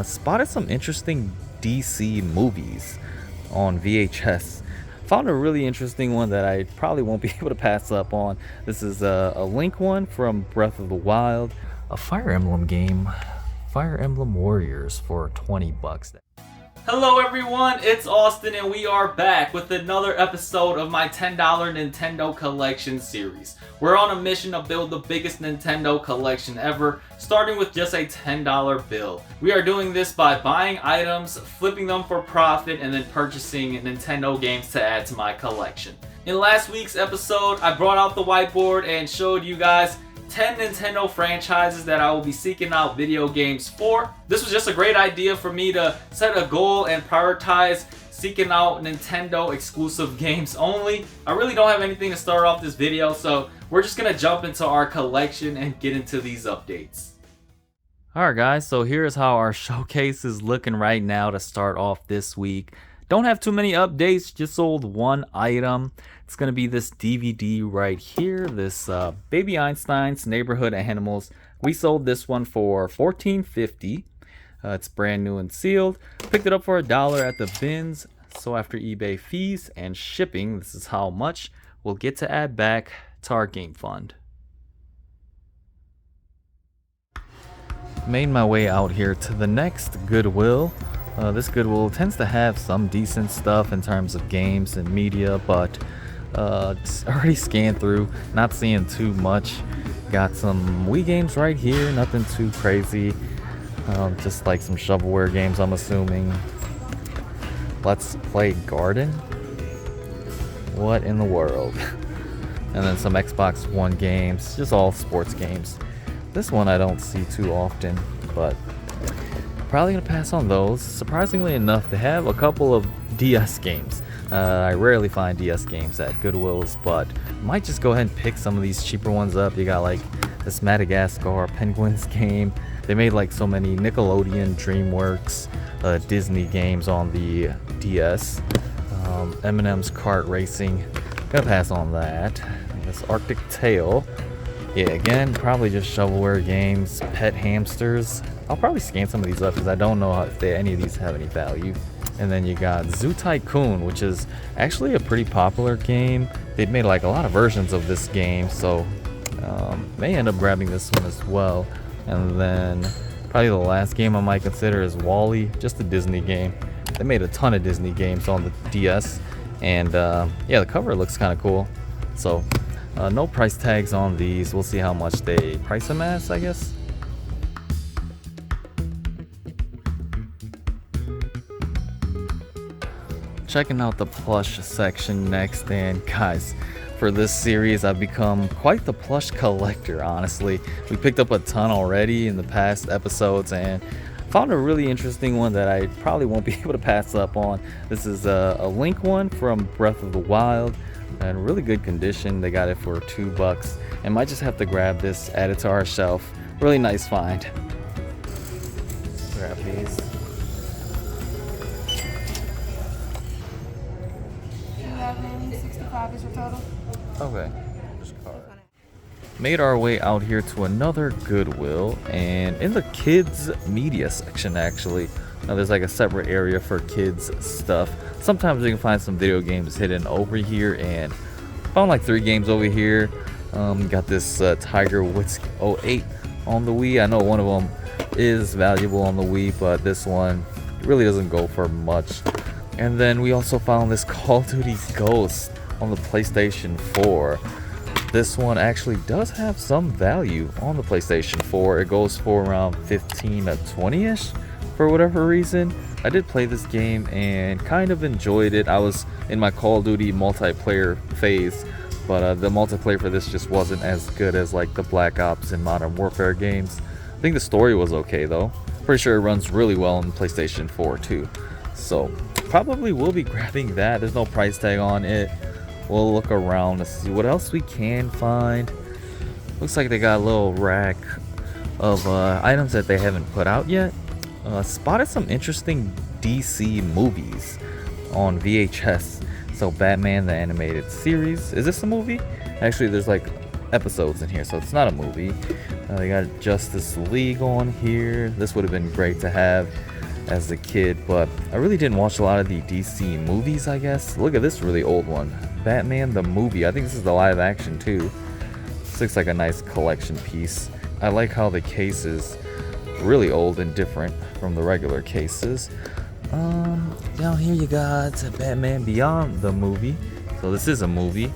spotted some interesting DC movies on VHS. Found a really interesting one that I probably won't be able to pass up on. This is a Link one from Breath of the Wild, a Fire Emblem game, Fire Emblem Warriors for 20 bucks. Hello everyone, it's Austin and we are back with another episode of my $10 Nintendo Collection series. We're on a mission to build the biggest Nintendo collection ever, starting with just a $10 bill. We are doing this by buying items, flipping them for profit, and then purchasing Nintendo games to add to my collection. In last week's episode, I brought out the whiteboard and showed you guys 10 Nintendo franchises that I will be seeking out video games for. This was just a great idea for me to set a goal and prioritize seeking out Nintendo exclusive games only. I really don't have anything to start off this video, so we're just gonna jump into our collection and get into these updates. Alright guys, so here's how our showcase is looking right now to start off this week. Don't have too many updates, just sold one item. It's going to be this DVD right here, this Baby Einstein's Neighborhood Animals. We sold this one for $14.50. It's brand new and sealed. Picked it up for $1 at the bins. So after eBay fees and shipping, this is how much we'll get to add back to our game fund. Made my way out here to the next Goodwill. This Goodwill tends to have some decent stuff in terms of games and media, but it's already scanned through, not seeing too much. Got some Wii games right here, nothing too crazy. Just like some shovelware games, I'm assuming. Let's Play Garden? What in the world? And then some Xbox One games, just all sports games. This one I don't see too often, but probably gonna pass on those. Surprisingly enough, they have a couple of DS games. I rarely find DS games at Goodwills, but might just go ahead and pick some of these cheaper ones up. You got like this Madagascar Penguins game. They made like so many Nickelodeon, DreamWorks, Disney games on the DS. Eminem's Kart Racing. Gonna pass on that. This Arctic Tale. Yeah, again, probably just shovelware games, pet hamsters. I'll probably scan some of these up because I don't know if any of these have any value. And then you got Zoo Tycoon, which is actually a pretty popular game. They've made like a lot of versions of this game, so may end up grabbing this one as well. And then probably the last game I might consider is Wall-E, just a Disney game. They made a ton of Disney games on the DS, and yeah, the cover looks kind of cool. So no price tags on these. We'll see how much they price them as, I guess. Checking out the plush section next, and guys, for this series I've become quite the plush collector, honestly. We picked up a ton already in the past episodes and found a really interesting one that I probably won't be able to pass up on. This is a Link one from Breath of the Wild, in really good condition. They got it for $2 and might just have to grab this, add it to our shelf. Really nice find. Grab these. $65 is your total. Okay. Made our way out here to another Goodwill, and in the kids media section, actually, now there's like a separate area for kids stuff. Sometimes you can find some video games hidden over here, and found like 3 games over here. Got this Tiger Woods 08 on the Wii. I know one of them is valuable on the Wii, but this one really doesn't go for much. And then we also found this Call of Duty Ghost on the PlayStation 4. This one actually does have some value on the PlayStation 4. It goes for around 15 to 20-ish for whatever reason. I did play this game and kind of enjoyed it. I was in my Call of Duty multiplayer phase, but the multiplayer for this just wasn't as good as like the Black Ops and Modern Warfare games. I think the story was okay though. Pretty sure it runs really well on PlayStation 4 too. So probably will be grabbing that. There's no price tag on it. We'll look around to see what else we can find. Looks like they got a little rack of items that they haven't put out yet. Spotted some interesting DC movies on VHS. So Batman the Animated Series. Is this a movie? Actually, there's like episodes in here, so it's not a movie. They got Justice League on here. This would have been great to have as a kid, but I really didn't watch a lot of the DC movies, I guess. Look at this really old one. Batman the movie. I think this is the live action too. This looks like a nice collection piece. I like how the case is really old and different from the regular cases. Down here you got Batman Beyond the movie. So this is a movie.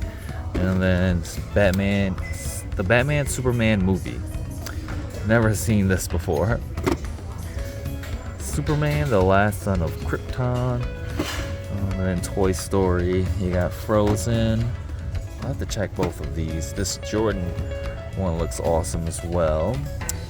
And then the Batman Superman movie. Never seen this before. Superman, the last son of Krypton. And then Toy Story. You got Frozen. I'll have to check both of these. This Jordan one looks awesome as well.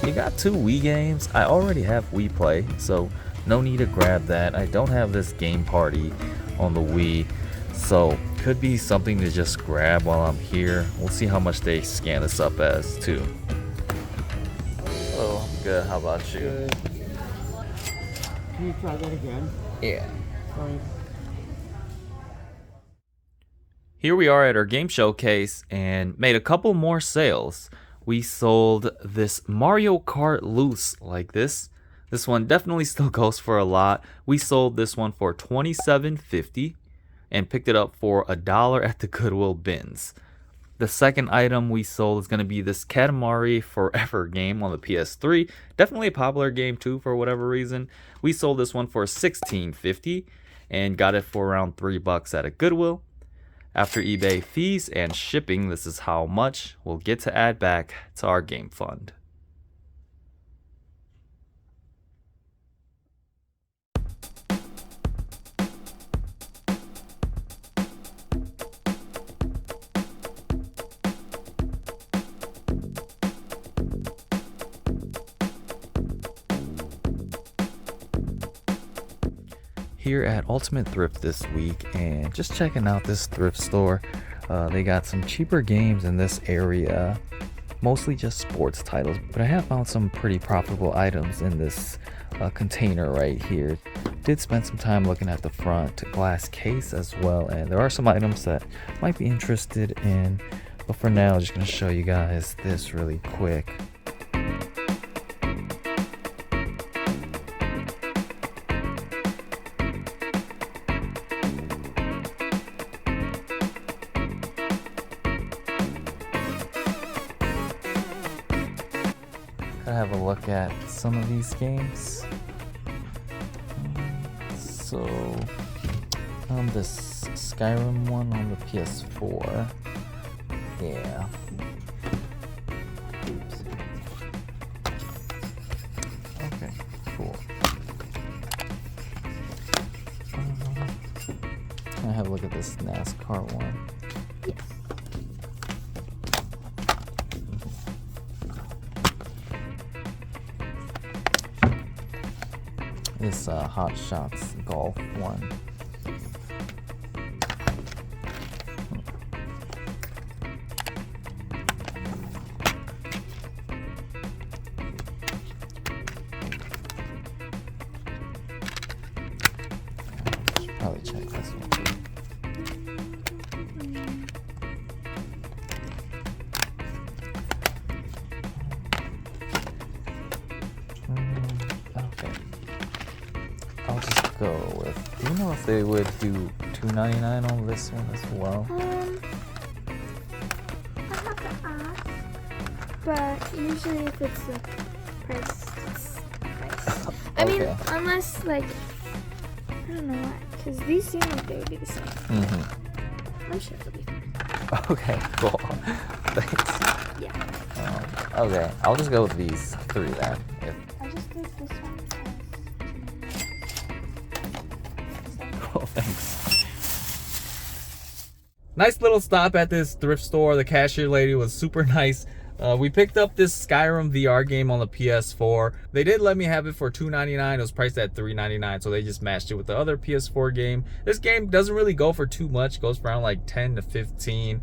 You got 2 Wii games. I already have Wii Play, so no need to grab that. I don't have this Game Party on the Wii, so could be something to just grab while I'm here. We'll see how much they scan this up as too. Oh, good. How about you? Good. Can you try that again? Yeah. Sorry. Here we are at our game showcase and made a couple more sales. We sold this Mario Kart Loose like this. This one definitely still goes for a lot. We sold this one for $27.50 and picked it up for $1 at the Goodwill bins. The second item we sold is going to be this Katamari Forever game on the PS3. Definitely a popular game too for whatever reason. We sold this one for $16.50 and got it for around $3 at a Goodwill. After eBay fees and shipping, this is how much we'll get to add back to our game fund. Here at Ultimate Thrift this week and just checking out this thrift store. They got some cheaper games in this area, mostly just sports titles, but I have found some pretty profitable items in this container right here. Did spend some time looking at the front glass case as well, and there are some items that might be interested in, but for now I'm just going to show you guys this really quick. Have a look at some of these games. So this Skyrim one on the PS4. Yeah. Oops. Okay, cool. Can I have a look at this NASCAR one? Yes. This Hot Shots golf one. Should probably check this one too. Okay. I'll just go with. Do you know if they would do $2.99 on this one as well? I have to ask, but usually if it's the price, it's price. I mean, Okay. unless like, I don't know why, because these seem like they would be the same. Mm-hmm. I'm sure it'll be fine. Okay, cool. Thanks. Yeah. Okay, I'll just go with these 3 then. I just did this one as Cool, thanks. Nice little stop at this thrift store. The cashier lady was super nice. We picked up this Skyrim VR game on the PS4. They did let me have it for $2.99. It was priced at $3.99, so they just matched it with the other PS4 game. This game doesn't really go for too much. It goes for around like 10 to 15,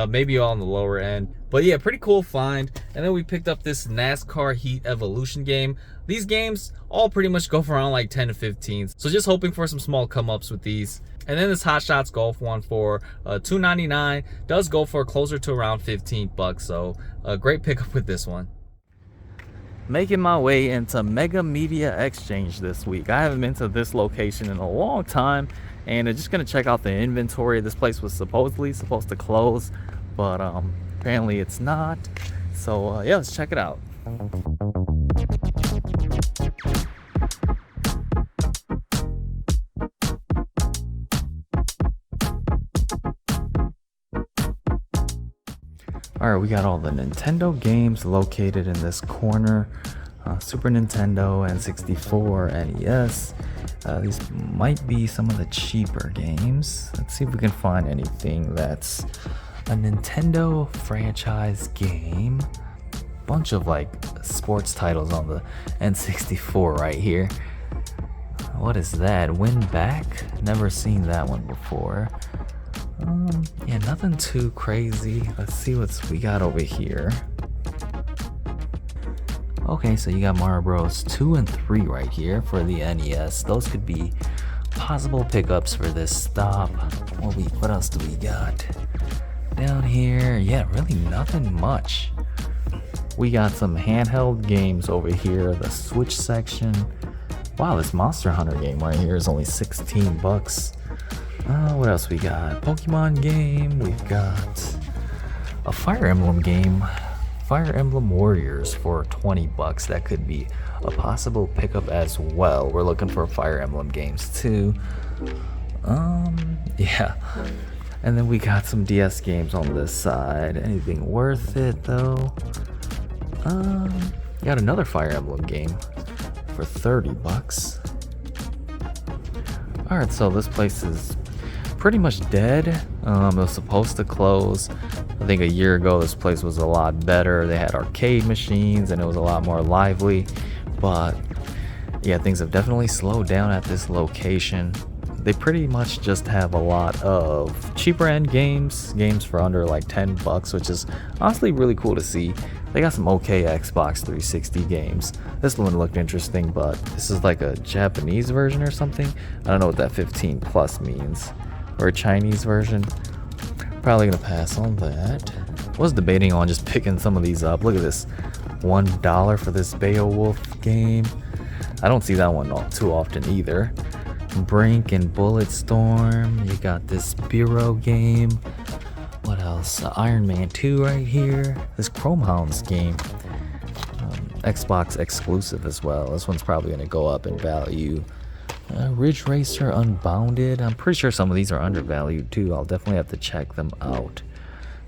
maybe on the lower end. But yeah, pretty cool find. And then we picked up this NASCAR Heat Evolution game. These games all pretty much go for around like 10 to 15. So just hoping for some small come ups with these. And then this Hot Shots Golf one for $2.99 does go for closer to around $15, so a great pickup with this one. making my way into Mega Media Xchange this week. I haven't been to this location in a long time, and I'm just gonna check out the inventory. This place was supposedly supposed to close, but apparently it's not. So yeah, let's check it out. Alright, we got all the Nintendo games located in this corner. Super Nintendo, N64, NES. These might be some of the cheaper games. Let's see if we can find anything that's a Nintendo franchise game. Bunch of like sports titles on the N64 right here. What is that? Win Back? Never seen that one before. Yeah, nothing too crazy. Let's see what we got over here. Okay, so you got Mario Bros 2 and 3 right here for the NES. Those could be possible pickups for this stop. What else do we got down here? Yeah, really nothing much. We got some handheld games over here, the Switch section. Wow, this Monster Hunter game right here is only 16 bucks. What else we got? Pokemon game. We've got a Fire Emblem game. Fire Emblem Warriors for 20 bucks. That could be a possible pickup as well. We're looking for Fire Emblem games too. Yeah. And then we got some DS games on this side. Anything worth it though? Got another Fire Emblem game for 30 bucks. Alright, so this place is pretty much dead. It was supposed to close. I think a year ago this place was a lot better. They had arcade machines and it was a lot more lively. But yeah, things have definitely slowed down at this location. They pretty much just have a lot of cheaper end games for under like 10 bucks, which is honestly really cool to see. They got some okay Xbox 360 games. This one looked interesting, but this is like a Japanese version or something. I don't know what that 15 plus means. Or a Chinese version. Probably gonna pass on that. Was debating on just picking some of these up. Look at this, $1 for this Beowulf game. I don't see that one too often either. Brink and Bulletstorm. You got this Bureau game. What else? Iron Man 2 right here. This Chrome Hounds game. Xbox exclusive as well. This one's probably gonna go up in value. Ridge Racer Unbounded. I'm pretty sure some of these are undervalued too. I'll definitely have to check them out.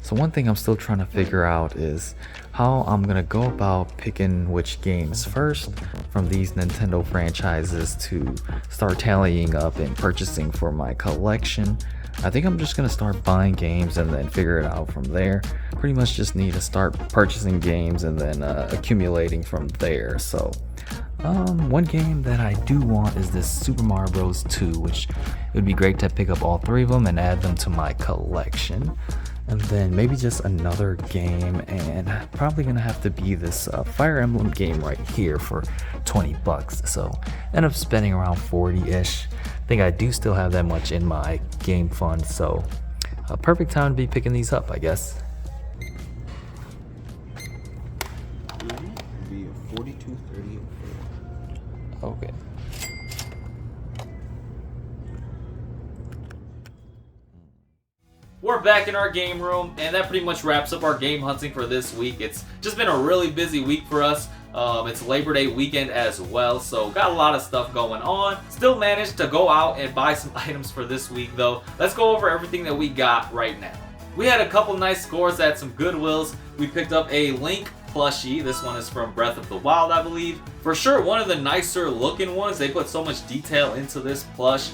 So one thing I'm still trying to figure out is how I'm gonna go about picking which games first from these Nintendo franchises to start tallying up and purchasing for my collection. I think I'm just gonna start buying games and then figure it out from there. Pretty much just need to start purchasing games and then accumulating from there. So one game that I do want is this Super Mario Bros 2, which it would be great to pick up all three of them and add them to my collection. And then maybe just another game, and probably gonna have to be this Fire Emblem game right here for 20 bucks. So end up spending around 40-ish. I think I do still have that much in my game fund, so a perfect time to be picking these up, I guess. Be a 42.30. Okay. We're back in our game room, and that pretty much wraps up our game hunting for this week. It's just been a really busy week for us. It's Labor Day weekend as well, so got a lot of stuff going on. Still managed to go out and buy some items for this week though. Let's go over everything that we got right now. We had a couple nice scores at some Goodwills. We picked up a Link plushie. This one is from Breath of the Wild, I believe. For sure, one of the nicer looking ones. They put so much detail into this plush.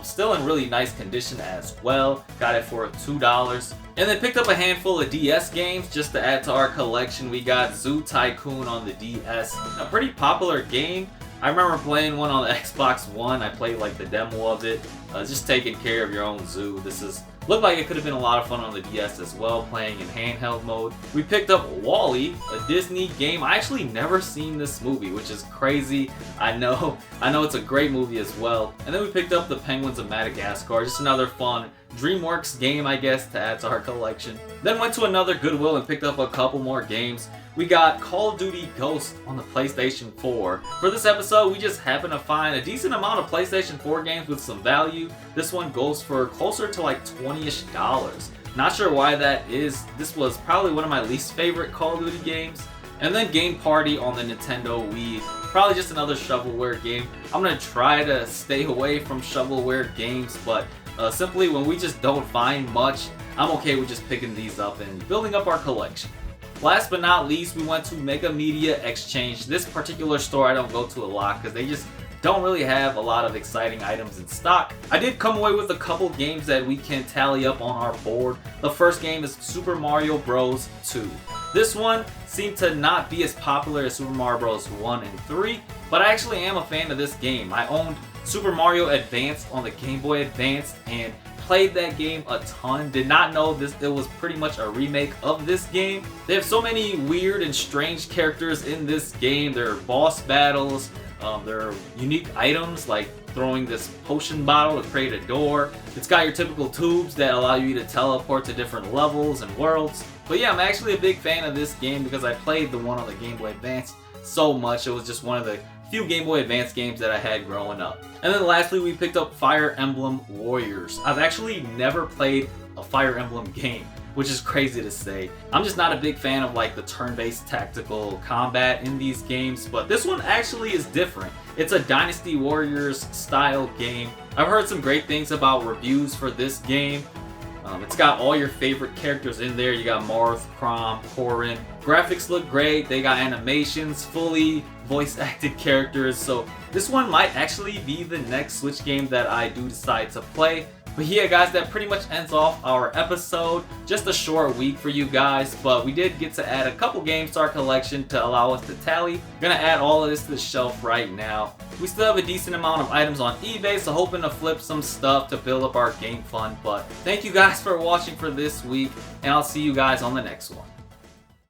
Still in really nice condition as well. Got it for $2. And then picked up a handful of DS games just to add to our collection. We got Zoo Tycoon on the DS. A pretty popular game. I remember playing one on the Xbox One. I played like the demo of it. Just taking care of your own zoo. This is looked like it could have been a lot of fun on the DS as well, playing in handheld mode. We picked up WALL-E, a Disney game. I actually never seen this movie, which is crazy. I know it's a great movie as well. And then we picked up The Penguins of Madagascar, just another fun DreamWorks game, I guess, to add to our collection. Then went to another Goodwill and picked up a couple more games. we got Call of Duty Ghost on the PlayStation 4. For this episode, we just happened to find a decent amount of PlayStation 4 games with some value. This one goes for closer to like $20-ish. Not sure why that is. This was probably one of my least favorite Call of Duty games. And then Game Party on the Nintendo Wii. Probably just another shovelware game. I'm gonna try to stay away from shovelware games, but simply when we just don't find much, I'm okay with just picking these up and building up our collection. Last but not least, we went to Mega Media Xchange. This particular store I don't go to a lot because they just don't really have a lot of exciting items in stock. I did come away with a couple games that we can tally up on our board. The first game is Super Mario Bros. 2. This one seemed to not be as popular as Super Mario Bros. 1 and 3, but I actually am a fan of this game. I owned Super Mario Advance on the Game Boy Advance and played that game a ton. Did not know it was pretty much a remake of this game. They have so many weird and strange characters in this game. There are boss battles, there are unique items like throwing this potion bottle to create a door. It's got your typical tubes that allow you to teleport to different levels and worlds. But yeah, I'm actually a big fan of this game because I played the one on the Game Boy Advance so much. It was just one of the few Game Boy Advance games that I had growing up. And then lastly, we picked up Fire Emblem Warriors. I've actually never played a Fire Emblem game, which is crazy to say. I'm just not a big fan of like the turn-based tactical combat in these games, but this one actually is different. It's a Dynasty Warriors style game. I've heard some great things about reviews for this game. It's got all your favorite characters in there. You got Marth, Chrom, Corrin. Graphics look great. They got animations, fully voice-acted characters. So this one might actually be the next Switch game that I do decide to play. But yeah, guys, that pretty much ends off our episode. Just a short week for you guys, but we did get to add a couple games to our collection to allow us to tally. I'm gonna add all of this to the shelf right now. We still have a decent amount of items on eBay, so hoping to flip some stuff to build up our game fund. But thank you guys for watching for this week, and I'll see you guys on the next one.